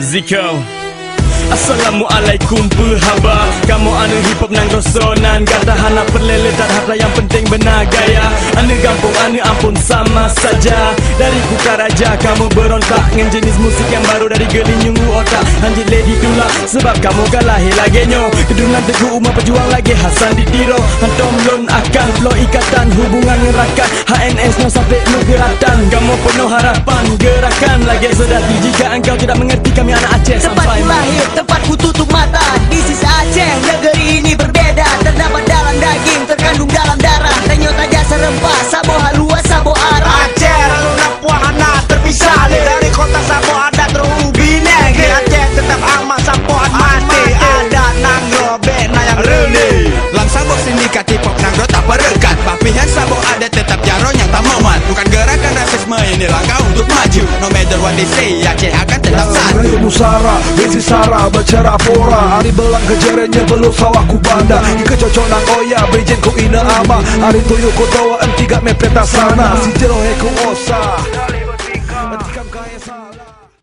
Ziko. Assalamualaikum perhaba. Kamu anu hip hop nang rosonan, kata hana perlele tak harta yang penting benar gaya. Anu gampung anu ampun sama saja. Dari buka raja kamu berontak dengan jenis musik yang baru dari gelinyungu otak. Anjir lady tula sebab kamu kalah lagenyo. Kedungan teguh umat pejuang lagi Hasan ditiro. Hantom lon akan flow ikatan hubungan ngerakan HNS no sampai nugeratan. Kamu penuh harapan gerakan lagi sedati jika engkau tidak mengerti kami anak Aceh. Tempat ku lahir, tempat ku tutup mata. This is Aceh, negeri ini berbeda. Terdapat dalam daging, terkandung dalam darah. Tenyota jasa rempah, sabo halua, sabo arah. Aceh lalu napuana terpisah dari kota Sabo ada terubi nege. Aceh tetap amat sampoan mati. Ada nangro bena yang rene. Lang Sabo sindikat hip hop nangro tak perekat. Papihan Sabo ada tetap jaron yang tak memat. Bukan gerakan rasisme ini langkah untuk maju. No matter what they say, Aceh akan tetap satu. Musara, besi sara, bercerah pora. Hari belang kejaranya belum sawah ku banda. Ika cocok nang oya, bejen ku ina ama. Hari tuyu ku tawa entiga mepeta sana. Si jerohe ku osa.